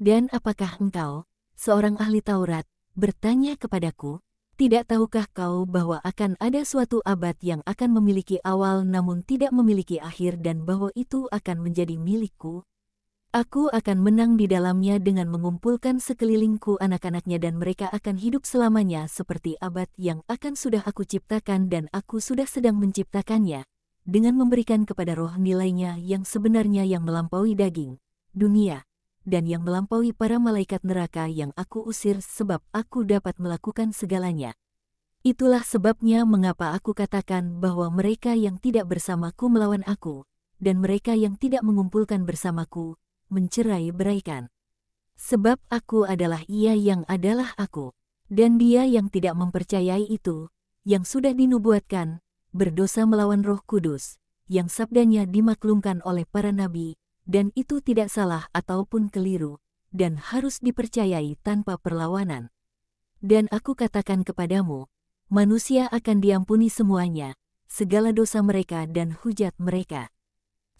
Dan apakah engkau, seorang ahli Taurat, bertanya kepadaku, tidak tahukah kau bahwa akan ada suatu abad yang akan memiliki awal namun tidak memiliki akhir dan bahwa itu akan menjadi milikku? Aku akan menang di dalamnya dengan mengumpulkan sekelilingku anak-anaknya dan mereka akan hidup selamanya seperti abad yang akan sudah aku ciptakan dan aku sudah sedang menciptakannya, dengan memberikan kepada roh nilainya yang sebenarnya yang melampaui daging, dunia, dan yang melampaui para malaikat neraka yang aku usir sebab aku dapat melakukan segalanya. Itulah sebabnya mengapa aku katakan bahwa mereka yang tidak bersamaku melawan aku, dan mereka yang tidak mengumpulkan bersamaku, mencerai-beraikan. Sebab aku adalah Ia yang adalah aku, dan dia yang tidak mempercayai itu, yang sudah dinubuatkan, berdosa melawan Roh Kudus, yang sabdanya dimaklumkan oleh para nabi, dan itu tidak salah ataupun keliru, dan harus dipercayai tanpa perlawanan. Dan aku katakan kepadamu, manusia akan diampuni semuanya, segala dosa mereka dan hujat mereka.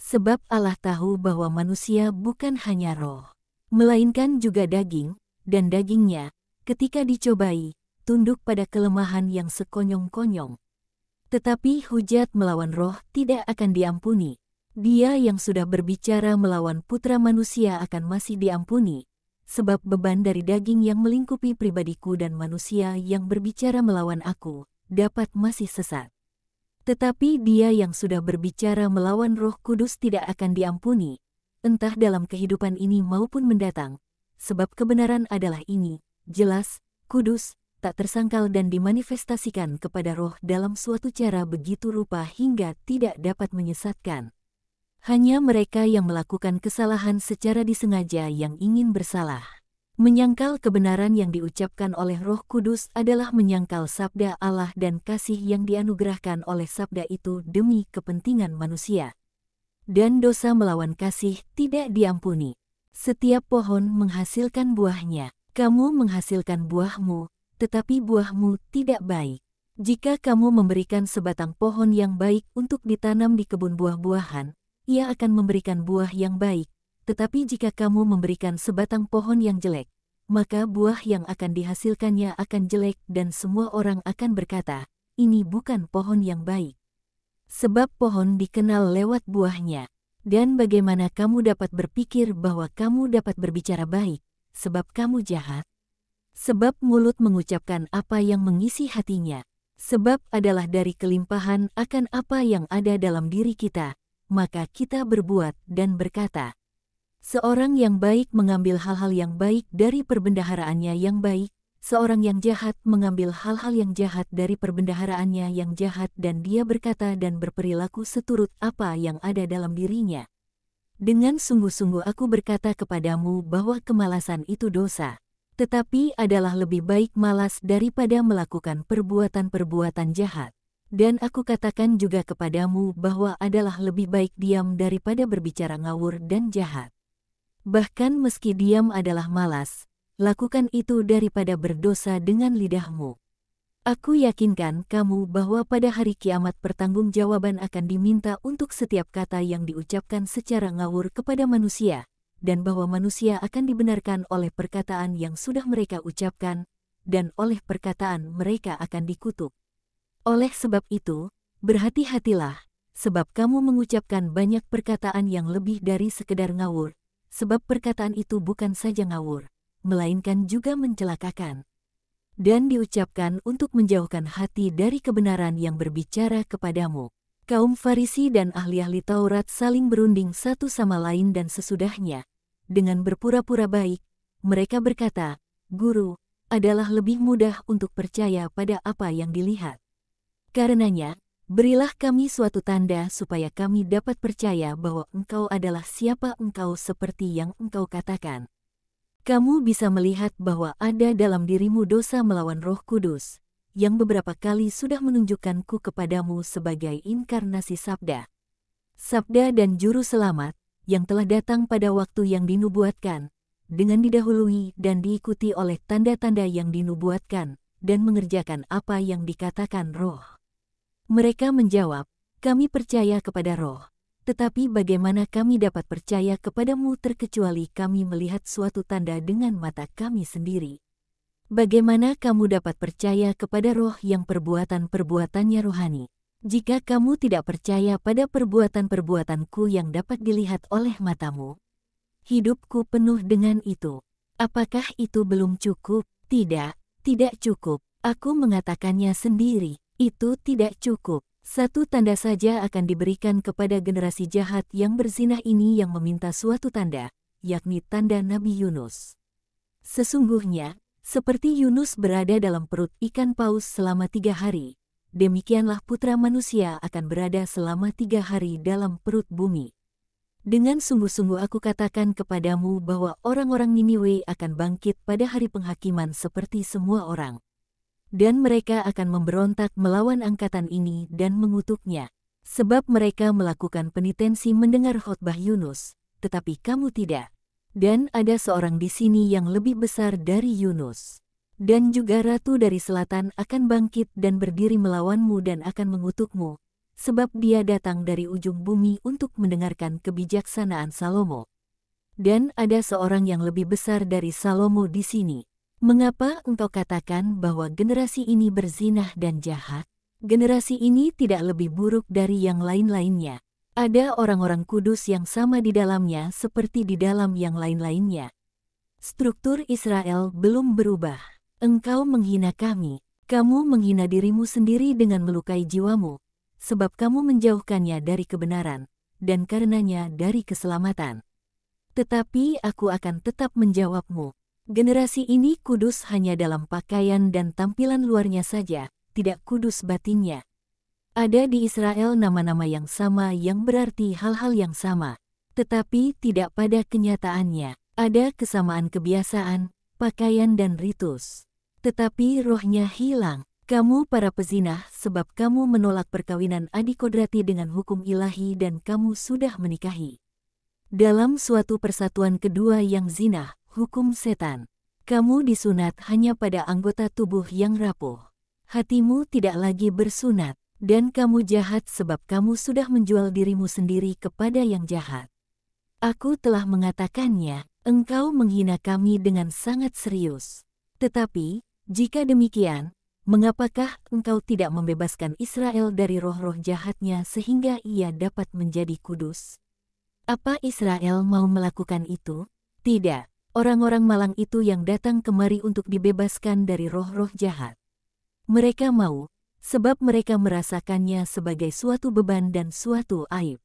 Sebab Allah tahu bahwa manusia bukan hanya roh, melainkan juga daging, dan dagingnya, ketika dicobai, tunduk pada kelemahan yang sekonyong-konyong. Tetapi hujat melawan roh tidak akan diampuni. Dia yang sudah berbicara melawan putra manusia akan masih diampuni, sebab beban dari daging yang melingkupi pribadiku dan manusia yang berbicara melawan aku, dapat masih sesat. Tetapi dia yang sudah berbicara melawan Roh Kudus tidak akan diampuni, entah dalam kehidupan ini maupun mendatang, sebab kebenaran adalah ini, jelas, kudus, tak tersangkal dan dimanifestasikan kepada roh dalam suatu cara begitu rupa hingga tidak dapat menyesatkan. Hanya mereka yang melakukan kesalahan secara disengaja yang ingin bersalah. Menyangkal kebenaran yang diucapkan oleh Roh Kudus adalah menyangkal sabda Allah dan kasih yang dianugerahkan oleh sabda itu demi kepentingan manusia. Dan dosa melawan kasih tidak diampuni. Setiap pohon menghasilkan buahnya. Kamu menghasilkan buahmu, tetapi buahmu tidak baik. Jika kamu memberikan sebatang pohon yang baik untuk ditanam di kebun buah-buahan, ia akan memberikan buah yang baik, tetapi jika kamu memberikan sebatang pohon yang jelek, maka buah yang akan dihasilkannya akan jelek dan semua orang akan berkata, ini bukan pohon yang baik. Sebab pohon dikenal lewat buahnya. Dan bagaimana kamu dapat berpikir bahwa kamu dapat berbicara baik, sebab kamu jahat? Sebab mulut mengucapkan apa yang mengisi hatinya. Sebab adalah dari kelimpahan akan apa yang ada dalam diri kita, maka kita berbuat dan berkata. Seorang yang baik mengambil hal-hal yang baik dari perbendaharaannya yang baik, seorang yang jahat mengambil hal-hal yang jahat dari perbendaharaannya yang jahat dan dia berkata dan berperilaku seturut apa yang ada dalam dirinya. Dengan sungguh-sungguh aku berkata kepadamu bahwa kemalasan itu dosa, tetapi adalah lebih baik malas daripada melakukan perbuatan-perbuatan jahat. Dan aku katakan juga kepadamu bahwa adalah lebih baik diam daripada berbicara ngawur dan jahat. Bahkan meski diam adalah malas, lakukan itu daripada berdosa dengan lidahmu. Aku yakinkan kamu bahwa pada hari kiamat pertanggungjawaban akan diminta untuk setiap kata yang diucapkan secara ngawur kepada manusia, dan bahwa manusia akan dibenarkan oleh perkataan yang sudah mereka ucapkan, dan oleh perkataan mereka akan dikutuk. Oleh sebab itu, berhati-hatilah, sebab kamu mengucapkan banyak perkataan yang lebih dari sekedar ngawur, sebab perkataan itu bukan saja ngawur, melainkan juga mencelakakan. Dan diucapkan untuk menjauhkan hati dari kebenaran yang berbicara kepadamu. Kaum Farisi dan ahli-ahli Taurat saling berunding satu sama lain dan sesudahnya, dengan berpura-pura baik, mereka berkata, Guru, adalah lebih mudah untuk percaya pada apa yang dilihat. Karenanya, berilah kami suatu tanda supaya kami dapat percaya bahwa engkau adalah siapa engkau seperti yang engkau katakan. Kamu bisa melihat bahwa ada dalam dirimu dosa melawan Roh Kudus, yang beberapa kali sudah menunjukkanku kepadamu sebagai inkarnasi sabda. Sabda dan juru selamat, yang telah datang pada waktu yang dinubuatkan, dengan didahului dan diikuti oleh tanda-tanda yang dinubuatkan, dan mengerjakan apa yang dikatakan Roh. Mereka menjawab, kami percaya kepada Roh, Tetapi bagaimana kami dapat percaya kepadamu terkecuali kami melihat suatu tanda dengan mata kami sendiri? Bagaimana kamu dapat percaya kepada roh yang perbuatan-perbuatannya rohani? Jika kamu tidak percaya pada perbuatan-perbuatanku yang dapat dilihat oleh matamu, hidupku penuh dengan itu. Apakah itu belum cukup? Tidak, tidak cukup. Aku mengatakannya sendiri, itu tidak cukup. Satu tanda saja akan diberikan kepada generasi jahat yang berzinah ini yang meminta suatu tanda, yakni tanda Nabi Yunus. Sesungguhnya, seperti Yunus berada dalam perut ikan paus selama 3 hari, demikianlah putra manusia akan berada selama 3 hari dalam perut bumi. Dengan sungguh-sungguh aku katakan kepadamu bahwa orang-orang Niniwe akan bangkit pada hari penghakiman seperti semua orang. Dan mereka akan memberontak melawan angkatan ini dan mengutuknya. Sebab mereka melakukan penitensi mendengar khotbah Yunus, tetapi kamu tidak. Dan ada seorang di sini yang lebih besar dari Yunus. Dan juga ratu dari selatan akan bangkit dan berdiri melawanmu dan akan mengutukmu, sebab dia datang dari ujung bumi untuk mendengarkan kebijaksanaan Salomo. Dan ada seorang yang lebih besar dari Salomo di sini. Mengapa engkau katakan bahwa generasi ini berzinah dan jahat? Generasi ini tidak lebih buruk dari yang lain-lainnya. Ada orang-orang kudus yang sama di dalamnya seperti di dalam yang lain-lainnya. Struktur Israel belum berubah. Engkau menghina kami. Kamu menghina dirimu sendiri dengan melukai jiwamu, sebab kamu menjauhkannya dari kebenaran, dan karenanya dari keselamatan. Tetapi aku akan tetap menjawabmu. Generasi ini kudus hanya dalam pakaian dan tampilan luarnya saja, tidak kudus batinnya. Ada di Israel nama-nama yang sama yang berarti hal-hal yang sama, tetapi tidak pada kenyataannya. Ada kesamaan kebiasaan, pakaian dan ritus, tetapi rohnya hilang. Kamu para pezinah sebab kamu menolak perkawinan adikodrati dengan hukum ilahi dan kamu sudah menikahi. Dalam suatu persatuan kedua yang zina, hukum setan. Kamu disunat hanya pada anggota tubuh yang rapuh. Hatimu tidak lagi bersunat, dan kamu jahat sebab kamu sudah menjual dirimu sendiri kepada yang jahat. Aku telah mengatakannya, engkau menghina kami dengan sangat serius. Tetapi, jika demikian, mengapakah engkau tidak membebaskan Israel dari roh-roh jahatnya sehingga ia dapat menjadi kudus? Apa Israel mau melakukan itu? Tidak. Orang-orang malang itu yang datang kemari untuk dibebaskan dari roh-roh jahat. Mereka mau, sebab mereka merasakannya sebagai suatu beban dan suatu aib.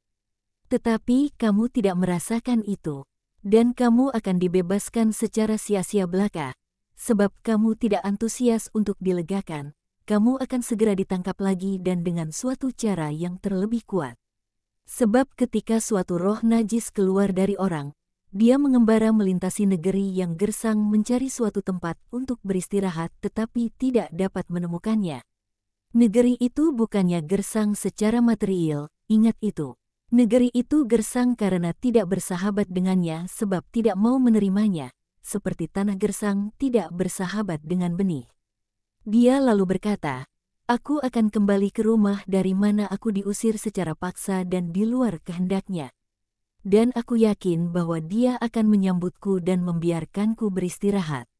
Tetapi kamu tidak merasakan itu, dan kamu akan dibebaskan secara sia-sia belaka, sebab kamu tidak antusias untuk dilegakan, kamu akan segera ditangkap lagi dan dengan suatu cara yang terlebih kuat. Sebab ketika suatu roh najis keluar dari orang, dia mengembara melintasi negeri yang gersang mencari suatu tempat untuk beristirahat tetapi tidak dapat menemukannya. Negeri itu bukannya gersang secara material, ingat itu. Negeri itu gersang karena tidak bersahabat dengannya sebab tidak mau menerimanya, seperti tanah gersang tidak bersahabat dengan benih. Dia lalu berkata, aku akan kembali ke rumah dari mana aku diusir secara paksa dan di luar kehendaknya. Dan aku yakin bahwa dia akan menyambutku dan membiarkanku beristirahat.